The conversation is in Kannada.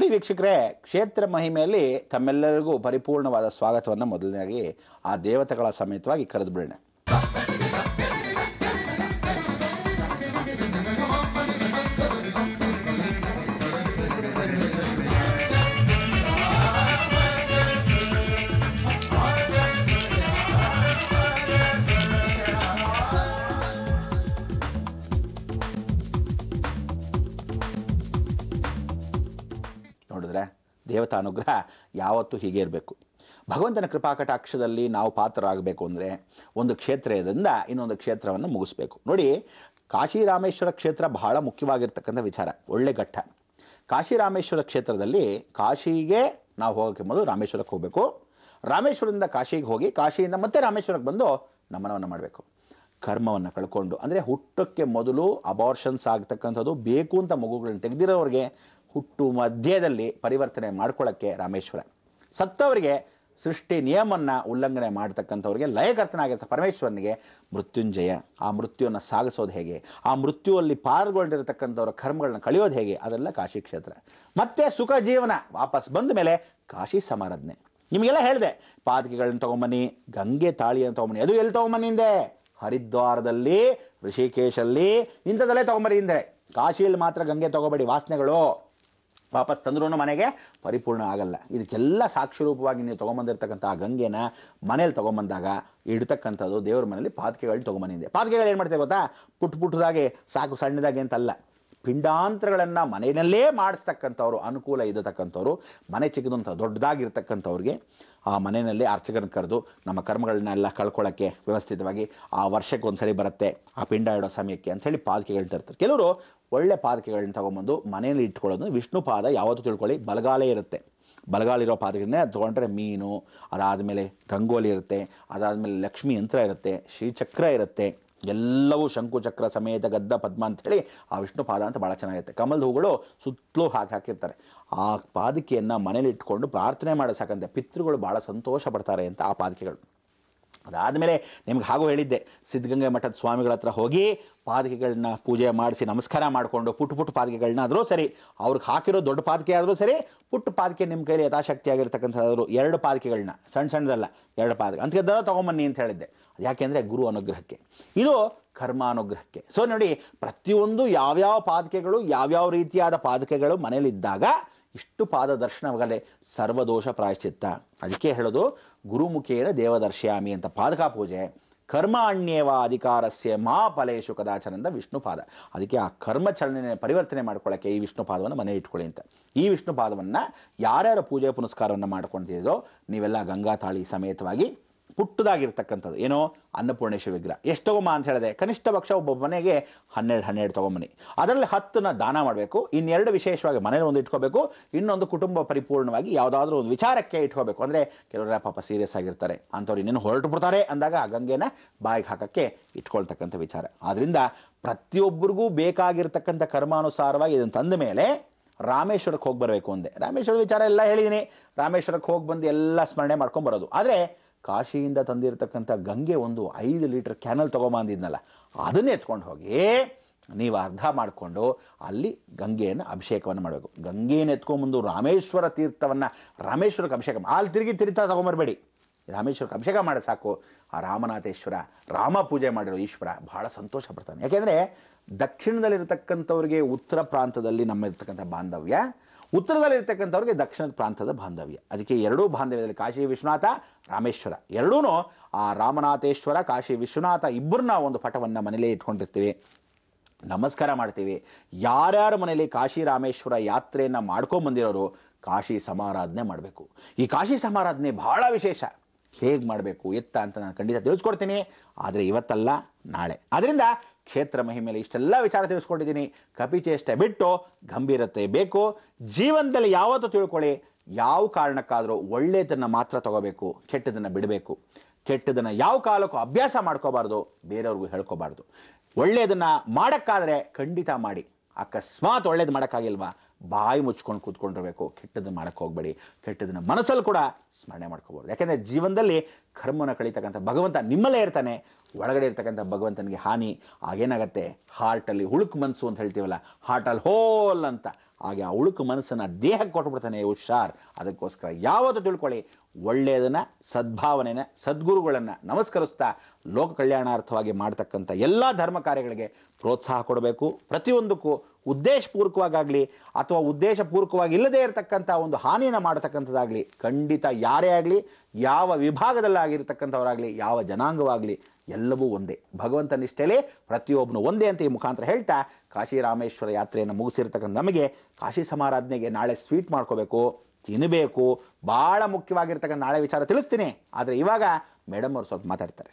ನೋಡಿ ವೀಕ್ಷಕರೇ, ಕ್ಷೇತ್ರ ಮಹಿಮೆಯಲ್ಲಿ ತಮ್ಮೆಲ್ಲರಿಗೂ ಪರಿಪೂರ್ಣವಾದ ಸ್ವಾಗತವನ್ನು ಮೊದಲನೇದಾಗಿ ಆ ದೇವತೆಗಳ ಸಮೇತವಾಗಿ ಕರೆದು ಬಿಡೋಣ. ನೋಡಿದ್ರೆ ದೇವತಾ ಅನುಗ್ರಹ ಯಾವತ್ತೂ ಹೀಗೆ ಇರಬೇಕು. ಭಗವಂತನ ಕೃಪಾಕಟಾಕ್ಷದಲ್ಲಿ ನಾವು ಪಾತ್ರರಾಗಬೇಕು ಅಂದರೆ ಒಂದು ಕ್ಷೇತ್ರದಿಂದ ಇನ್ನೊಂದು ಕ್ಷೇತ್ರವನ್ನು ಮುಗಿಸ್ಬೇಕು. ನೋಡಿ, ಕಾಶಿ ರಾಮೇಶ್ವರ ಕ್ಷೇತ್ರ ಬಹಳ ಮುಖ್ಯವಾಗಿರ್ತಕ್ಕಂಥ ವಿಚಾರ, ಒಳ್ಳೆ ಘಟ್ಟ. ಕಾಶಿ ರಾಮೇಶ್ವರ ಕ್ಷೇತ್ರದಲ್ಲಿ ಕಾಶಿಗೆ ನಾವು ಹೋಗೋಕ್ಕೆ ಮೊದಲು ರಾಮೇಶ್ವರಕ್ಕೆ ಹೋಗಬೇಕು. ರಾಮೇಶ್ವರದಿಂದ ಕಾಶಿಗೆ ಹೋಗಿ ಕಾಶಿಯಿಂದ ಮತ್ತೆ ರಾಮೇಶ್ವರಕ್ಕೆ ಬಂದು ನಮನವನ್ನು ಮಾಡಬೇಕು. ಕರ್ಮವನ್ನು ಕಳ್ಕೊಂಡು, ಅಂದರೆ ಹುಟ್ಟಕ್ಕೆ ಮೊದಲು ಅಬಾರ್ಷನ್ಸ್ ಆಗ್ತಕ್ಕಂಥದ್ದು, ಬೇಕು ಅಂತ ಮಗುಗಳನ್ನು ತೆಗೆದಿರೋರಿಗೆ ಹುಟ್ಟು ಮಧ್ಯದಲ್ಲಿ ಪರಿವರ್ತನೆ ಮಾಡ್ಕೊಳ್ಳೋಕ್ಕೆ ರಾಮೇಶ್ವರ. ಸತ್ತವರಿಗೆ ಸೃಷ್ಟಿ ನಿಯಮವನ್ನು ಉಲ್ಲಂಘನೆ ಮಾಡ್ತಕ್ಕಂಥವ್ರಿಗೆ ಲಯಕರ್ತನಾಗಿರ್ತ ಪರಮೇಶ್ವರನಿಗೆ ಮೃತ್ಯುಂಜಯ. ಆ ಮೃತ್ಯುವನ್ನು ಸಾಗಿಸೋದು ಹೇಗೆ, ಆ ಮೃತ್ಯುವಲ್ಲಿ ಪಾಲ್ಗೊಂಡಿರತಕ್ಕಂಥವ್ರ ಕರ್ಮಗಳನ್ನ ಕಳೆಯೋದು ಹೇಗೆ, ಅದೆಲ್ಲ ಕಾಶಿ ಕ್ಷೇತ್ರ. ಮತ್ತೆ ಸುಖ ಜೀವನ ವಾಪಸ್ ಬಂದ ಮೇಲೆ ಕಾಶಿ ಸಮಾರಾಧನೆ. ನಿಮಗೆಲ್ಲ ಹೇಳಿದೆ, ಪಾದಕೆಗಳನ್ನ ತೊಗೊಂಬನ್ನಿ, ಗಂಗೆ ತಾಳಿಯನ್ನು ತೊಗೊಂಬನ್ನಿ. ಅದು ಎಲ್ಲಿ ತೊಗೊಂಬನ್ನಿ ಹಿಂದೆ? ಹರಿದ್ವಾರದಲ್ಲಿ, ಋಷಿಕೇಶಲ್ಲಿ ಇಂಥದಲ್ಲೇ ತೊಗೊಂಬರಿ ಹಿಂದೆ. ಕಾಶಿಯಲ್ಲಿ ಮಾತ್ರ ಗಂಗೆ ತೊಗೋಬೇಡಿ, ವಾಸನೆಗಳು ವಾಪಸ್ ತಂದ್ರೂ ಮನೆಗೆ ಪರಿಪೂರ್ಣ ಆಗಲ್ಲ. ಇದಕ್ಕೆಲ್ಲ ಸಾಕ್ಷಿ ರೂಪವಾಗಿ ನೀವು ತೊಗೊಂಬಂದಿರ್ತಕ್ಕಂಥ ಆ ಗಂಗೆನ ಮನೇಲಿ ತೊಗೊಂಬಂದಾಗ ಇಡ್ತಕ್ಕಂಥದ್ದು ದೇವ್ರ ಮನೇಲಿ ಪಾದಕೆಗಳನ್ನ ತೊಗೊಂಬಂದಿದೆ. ಪಾದಕೆಗಳು ಏನು ಮಾಡ್ತೇವೆ ಗೊತ್ತಾ? ಪುಟ್ಟದಾಗೆ ಸಾಕು, ಸಣ್ಣದಾಗೆ ಅಂತಲ್ಲ. ಪಿಂಡಾಂತರಗಳನ್ನು ಮನೆಯಲ್ಲೇ ಮಾಡಿಸ್ತಕ್ಕಂಥವ್ರು, ಅನುಕೂಲ ಇರತಕ್ಕಂಥವ್ರು, ಮನೆ ಚಿಕ್ಕದಂಥ ದೊಡ್ಡದಾಗಿರ್ತಕ್ಕಂಥವ್ರಿಗೆ ಆ ಮನೆಯಲ್ಲಿ ಅರ್ಚಕರನ್ನ ಕರೆದು ನಮ್ಮ ಕರ್ಮಗಳನ್ನೆಲ್ಲ ಕಳ್ಕೊಳ್ಳೋಕ್ಕೆ ವ್ಯವಸ್ಥಿತವಾಗಿ ಆ ವರ್ಷಕ್ಕೆ ಒಂದ್ಸರಿ ಬರುತ್ತೆ ಆ ಪಿಂಡ ಇಡೋ ಸಮಯಕ್ಕೆ ಅಂಥೇಳಿ ಪಾದಕೆಗಳನ್ನ ತರ್ತಾರೆ. ಕೆಲವರು ಒಳ್ಳೆ ಪಾದಕೆಗಳನ್ನ ತಗೊಂಬಂದು ಮನೆಯಲ್ಲಿ ಇಟ್ಕೊಳ್ಳೋದು. ವಿಷ್ಣು ಪಾದ ಯಾವತ್ತೂ ತಿಳ್ಕೊಳ್ಳಿ ಬಲಗಾಲೇ ಇರುತ್ತೆ. ಬಲಗಾಲಿರೋ ಪಾದಗಳನ್ನೇ ಅದು ತೊಗೊಂಡ್ರೆ ಮೀನು, ಅದಾದಮೇಲೆ ರಂಗೋಲಿ ಇರುತ್ತೆ, ಅದಾದಮೇಲೆ ಲಕ್ಷ್ಮೀ ಯಂತ್ರ ಇರುತ್ತೆ, ಶ್ರೀಚಕ್ರ ಇರುತ್ತೆ, ಎಲ್ಲವೂ ಶಂಕು ಚಕ್ರ ಸಮೇತ ಗದ್ದ ಪದ್ಮ ಅಂತೇಳಿ ಆ ವಿಷ್ಣು ಪಾದ ಅಂತ ಭಾಳ ಚೆನ್ನಾಗಿರುತ್ತೆ. ಕಮಲದ ಹೂಗಳು ಸುತ್ತಲೂ ಹಾಕಿರ್ತಾರೆ. ಆ ಪಾದಕೆಯನ್ನು ಮನೇಲಿ ಇಟ್ಕೊಂಡು ಪ್ರಾರ್ಥನೆ ಮಾಡೋ ಸಾಕಂತೆ ಪಿತೃಗಳು ಭಾಳ ಸಂತೋಷ ಪಡ್ತಾರೆ ಅಂತ ಆ ಪಾದಕೆಗಳು. ಅದಾದಮೇಲೆ ನಿಮ್ಗೆ ಹಾಗೂ ಹೇಳಿದ್ದೆ, ಸಿದ್ಧಗಂಗೆ ಮಠದ ಸ್ವಾಮಿಗಳ ಹತ್ರ ಹೋಗಿ ಪಾದಕೆಗಳನ್ನ ಪೂಜೆ ಮಾಡಿಸಿ ನಮಸ್ಕಾರ ಮಾಡಿಕೊಂಡು ಪುಟ್ಟ ಪಾದಕೆಗಳನ್ನ ಆದರೂ ಸರಿ, ಅವ್ರಿಗೆ ಹಾಕಿರೋ ದೊಡ್ಡ ಪಾದಕೆ ಆದರೂ ಸರಿ, ಪುಟ್ಟ ಪಾದಕೆ ನಿಮ್ಮ ಕೈಲಿ ಯಥಾಶಕ್ತಿಯಾಗಿರ್ತಕ್ಕಂಥದ್ದು 2 ಪಾದಕೆಗಳನ್ನ, ಸಣ್ಣದಲ್ಲ 2 ಪಾದಕೆ ಅಂತದ್ದೆಲ್ಲ ತೊಗೊಂಬನ್ನಿ ಅಂತ ಹೇಳಿದ್ದೆ. ಯಾಕೆಂದರೆ ಗುರು ಅನುಗ್ರಹಕ್ಕೆ, ಇದು ಕರ್ಮಾನುಗ್ರಹಕ್ಕೆ. ಸೊ ನೋಡಿ, ಪ್ರತಿಯೊಂದು ಯಾವ್ಯಾವ ಪಾದಕೆಗಳು, ಯಾವ್ಯಾವ ರೀತಿಯಾದ ಪಾದಕೆಗಳು ಮನೇಲಿದ್ದಾಗ ಇಷ್ಟು ಪಾದ ದರ್ಶನವಾಗಲೇ ಸರ್ವದೋಷ ಪ್ರಾಯಶ್ಚಿತ್ತ. ಅದಕ್ಕೆ ಹೇಳೋದು ಗುರುಮುಖೇನ ದೇವದರ್ಶ್ಯಾಮಿ ಅಂತ. ಪಾದಕ ಪೂಜೆ ಕರ್ಮ ಅಣ್ಯೇವ ಅಧಿಕಾರಸ್ಯ ಮಾ ಫಲೇಶು ಕದಾಚನಂದ ವಿಷ್ಣು ಪಾದ. ಅದಕ್ಕೆ ಆ ಕರ್ಮಚಲನೆ ಪರಿವರ್ತನೆ ಮಾಡ್ಕೊಳ್ಳೋಕ್ಕೆ ಈ ವಿಷ್ಣು ಪಾದವನ್ನು ಮನೆ ಇಟ್ಕೊಳ್ಳಿ ಅಂತ. ಈ ವಿಷ್ಣು ಪಾದವನ್ನು ಯಾರ್ಯಾರು ಪೂಜೆ ಪುನಸ್ಕಾರವನ್ನು ಮಾಡ್ಕೊಳ್ತಿದ್ದೋ ನೀವೆಲ್ಲ ಗಂಗಾ ತಾಳಿ ಸಮೇತವಾಗಿ ಪುಟ್ಟದಾಗಿರ್ತಕ್ಕಂಥದ್ದು ಏನೋ ಅನ್ನಪೂರ್ಣೇಶ್ವರಿ ವಿಗ್ರಹ ಎಷ್ಟು ತಗೊಂಬ ಅಂತ ಹೇಳಿದೆ, ಕನಿಷ್ಠ ಪಕ್ಷ ಒಬ್ಬ ಮನೆಗೆ 12 ತೊಗೊಂಬನ್ನಿ. ಅದರಲ್ಲಿ 10ನ ದಾನ ಮಾಡಬೇಕು. ಇನ್ನೆರಡು ವಿಶೇಷವಾಗಿ ಮನೇಲಿ ಒಂದು ಇಟ್ಕೋಬೇಕು, ಇನ್ನೊಂದು ಕುಟುಂಬ ಪರಿಪೂರ್ಣವಾಗಿ ಯಾವುದಾದ್ರೂ ಒಂದು ವಿಚಾರಕ್ಕೆ ಇಟ್ಕೋಬೇಕು. ಅಂದರೆ ಕೆಲವರ ಪಾಪ ಸೀರಿಯಸ್ ಆಗಿರ್ತಾರೆ, ಅಂಥವ್ರು ಇನ್ನೇನು ಹೊರಟು ಬಿಡ್ತಾರೆ ಅಂದಾಗ ಆ ಗಂಗೆನ ಬಾಯಿಗೆ ಹಾಕೋಕ್ಕೆ ಇಟ್ಕೊಳ್ತಕ್ಕಂಥ ವಿಚಾರ. ಆದ್ದರಿಂದ ಪ್ರತಿಯೊಬ್ಬರಿಗೂ ಬೇಕಾಗಿರ್ತಕ್ಕಂಥ ಕರ್ಮಾನುಸಾರವಾಗಿ ಇದನ್ನು ತಂದ ಮೇಲೆ ರಾಮೇಶ್ವರಕ್ಕೆ ಹೋಗಿ ಬರಬೇಕು ಅಂದೆ. ರಾಮೇಶ್ವರ ವಿಚಾರ ಎಲ್ಲ ಹೇಳಿದ್ದೀನಿ. ರಾಮೇಶ್ವರಕ್ಕೆ ಹೋಗಿ ಬಂದು ಎಲ್ಲ ಸ್ಮರಣೆ ಮಾಡ್ಕೊಂಡು ಬರೋದು. ಆದರೆ ಕಾಶಿಯಿಂದ ತಂದಿರತಕ್ಕಂಥ ಗಂಗೆ ಒಂದು 5 ಲೀಟರ್ ಕ್ಯಾನಲ್ ತೊಗೊಂಬಂದಿದ್ನಲ್ಲ, ಅದನ್ನೇ ಎತ್ಕೊಂಡು ಹೋಗಿ ನೀವು ಅರ್ಧ ಮಾಡಿಕೊಂಡು ಅಲ್ಲಿ ಗಂಗೆಯನ್ನು ಅಭಿಷೇಕವನ್ನು ಮಾಡಬೇಕು. ಗಂಗೆಯನ್ನು ಎತ್ಕೊಂಡ್ಬಂದು ರಾಮೇಶ್ವರ ತೀರ್ಥವನ್ನು ರಾಮೇಶ್ವರಕ್ಕೆ ಅಭಿಷೇಕ ಅಲ್ಲಿ ತಿರುಗಿ ತೊಗೊಂಬರ್ಬೇಡಿ. ರಾಮೇಶ್ವರಕ್ಕೆ ಅಭಿಷೇಕ ಮಾಡಿ ಸಾಕು. ಆ ರಾಮನಾಥೇಶ್ವರ, ರಾಮ ಪೂಜೆ ಮಾಡಿರೋ ಈಶ್ವರ ಬಹಳ ಸಂತೋಷ ಪಡ್ತಾನೆ. ಯಾಕೆಂದರೆ ದಕ್ಷಿಣದಲ್ಲಿರ್ತಕ್ಕಂಥವ್ರಿಗೆ ಉತ್ತರ ಪ್ರಾಂತದಲ್ಲಿ ನಮ್ಮಿರ್ತಕ್ಕಂಥ ಬಾಂಧವ್ಯ, ಉತ್ತರದಲ್ಲಿರ್ತಕ್ಕಂಥವ್ರಿಗೆ ದಕ್ಷಿಣದ ಪ್ರಾಂತದ ಬಾಂಧವ್ಯ. ಅದಕ್ಕೆ ಎರಡೂ ಬಾಂಧವ್ಯದಲ್ಲಿ ಕಾಶಿ ವಿಶ್ವನಾಥ, ರಾಮೇಶ್ವರ ಎರಡೂ ಆ ರಾಮನಾಥೇಶ್ವರ, ಕಾಶಿ ವಿಶ್ವನಾಥ ಇಬ್ಬರನ್ನ ಒಂದು ಪಟವನ್ನು ಮನೇಲೇ ಇಟ್ಕೊಂಡಿರ್ತೀವಿ, ನಮಸ್ಕಾರ ಮಾಡ್ತೀವಿ. ಯಾರ್ಯಾರ ಮನೇಲಿ ಕಾಶಿ ರಾಮೇಶ್ವರ ಯಾತ್ರೆಯನ್ನು ಮಾಡ್ಕೊಂಬಂದಿರೋರು ಕಾಶಿ ಸಮಾರಾಧನೆ ಮಾಡಬೇಕು. ಈ ಕಾಶಿ ಸಮಾರಾಧನೆ ಬಹಳ ವಿಶೇಷ. ಹೇಗೆ ಮಾಡಬೇಕು ಎತ್ತ ಅಂತ ನಾನು ಖಂಡಿತ ತಿಳಿಸ್ಕೊಡ್ತೀನಿ, ಆದರೆ ಇವತ್ತಲ್ಲ ನಾಳೆ. ಆದ್ದರಿಂದ ಕ್ಷೇತ್ರ ಮಹಿಮೆಯಲ್ಲಿ ಇಷ್ಟೆಲ್ಲ ವಿಚಾರ ತಿಳಿಸ್ಕೊಂಡಿದ್ದೀನಿ. ಕಪಿಚೇಷ್ಟೆ ಬಿಟ್ಟು ಗಂಭೀರತೆ ಬೇಕು. ಜೀವನದಲ್ಲಿ ಯಾವತ್ತೂ ತಿಳ್ಕೊಳ್ಳಿ, ಯಾವ ಕಾರಣಕ್ಕಾದರೂ ಒಳ್ಳೆಯದನ್ನು ಮಾತ್ರ ತಗೋಬೇಕು, ಕೆಟ್ಟದನ್ನು ಬಿಡಬೇಕು. ಕೆಟ್ಟದನ್ನು ಯಾವ ಕಾಲಕ್ಕೂ ಅಭ್ಯಾಸ ಮಾಡ್ಕೋಬಾರ್ದು, ಬೇರೆಯವ್ರಿಗೂ ಹೇಳ್ಕೋಬಾರ್ದು. ಒಳ್ಳೆಯದನ್ನು ಮಾಡೋಕ್ಕಾದರೆ ಖಂಡಿತ ಮಾಡಿ. ಅಕಸ್ಮಾತ್ ಒಳ್ಳೇದು ಮಾಡೋಕ್ಕಾಗಿಲ್ವಾ, ಬಾಯಿ ಮುಚ್ಕೊಂಡು ಕೂತ್ಕೊಂಡಿರಬೇಕು. ಕೆಟ್ಟದನ್ನು ಮಾಡೋಕ್ಕೆ ಹೋಗಬೇಡಿ. ಕೆಟ್ಟದನ್ನು ಮನಸ್ಸಲ್ಲಿ ಕೂಡ ಸ್ಮರಣೆ ಮಾಡ್ಕೋಬೋದು. ಯಾಕೆಂದರೆ ಜೀವನದಲ್ಲಿ ಕರ್ಮನ ಕಳೀತಕ್ಕಂಥ ಭಗವಂತ ನಿಮ್ಮಲ್ಲೇ ಇರ್ತಾನೆ. ಒಳಗಡೆ ಇರ್ತಕ್ಕಂಥ ಭಗವಂತನಿಗೆ ಹಾನಿ ಆಗೇನಾಗತ್ತೆ, ಹಾರ್ಟಲ್ಲಿ ಹುಳುಕು ಮನಸ್ಸು ಅಂತ ಹೇಳ್ತೀವಲ್ಲ, ಹಾರ್ಟಲ್ಲಿ ಹೋಲ್ ಅಂತ ಹಾಗೆ ಆ ಉಳುಕು ಮನಸ್ಸನ್ನು ದೇಹಕ್ಕೆ ಕೊಟ್ಬಿಡ್ತಾನೆ ಹುಷಾರ್. ಅದಕ್ಕೋಸ್ಕರ ಯಾವತ್ತೂ ತಿಳ್ಕೊಳ್ಳಿ, ಒಳ್ಳೆಯದನ್ನ, ಸದ್ಭಾವನೆನ, ಸದ್ಗುರುಗಳನ್ನು ನಮಸ್ಕರಿಸ್ತಾ ಲೋಕ ಕಲ್ಯಾಣಾರ್ಥವಾಗಿ ಮಾಡ್ತಕ್ಕಂಥ ಎಲ್ಲ ಧರ್ಮ ಕಾರ್ಯಗಳಿಗೆ ಪ್ರೋತ್ಸಾಹ ಕೊಡಬೇಕು. ಪ್ರತಿಯೊಂದಕ್ಕೂ ಉದ್ದೇಶಪೂರ್ವಕವಾಗಲಿ ಅಥವಾ ಉದ್ದೇಶಪೂರ್ವಕವಾಗಿ ಇಲ್ಲದೇ ಇರತಕ್ಕಂಥ ಒಂದು ಹಾನಿಯನ್ನು ಮಾಡತಕ್ಕಂಥದ್ದಾಗಲಿ ಖಂಡಿತ ಯಾರೇ ಆಗಲಿ, ಯಾವ ವಿಭಾಗದಲ್ಲಾಗಿರ್ತಕ್ಕಂಥವರಾಗಲಿ, ಯಾವ ಜನಾಂಗವಾಗಲಿ ಎಲ್ಲವೂ ಒಂದೇ. ಭಗವಂತ ನಿಷ್ಠೆಲೆ ಪ್ರತಿಯೊಬ್ಬನು ಒಂದೇ ಅಂತ ಈ ಮುಖಾಂತರ ಹೇಳ್ತಾ ಕಾಶಿ ರಾಮೇಶ್ವರ ಯಾತ್ರೆಯನ್ನು ಮುಗಿಸಿರ್ತಕ್ಕಂಥ ನಮಗೆ ಕಾಶಿ ಸಮಾರಾಧನೆಗೆ ನಾಳೆ ಸ್ವೀಟ್ ಮಾಡ್ಕೋಬೇಕು, ತಿನ್ನಬೇಕು. ಭಾಳ ಮುಖ್ಯವಾಗಿರ್ತಕ್ಕಂಥ ನಾಳೆ ವಿಚಾರ ತಿಳಿಸ್ತೀನಿ. ಆದರೆ ಇವಾಗ ಮೇಡಮ್ ಅವರು ಸ್ವಲ್ಪ ಮಾತಾಡ್ತಾರೆ.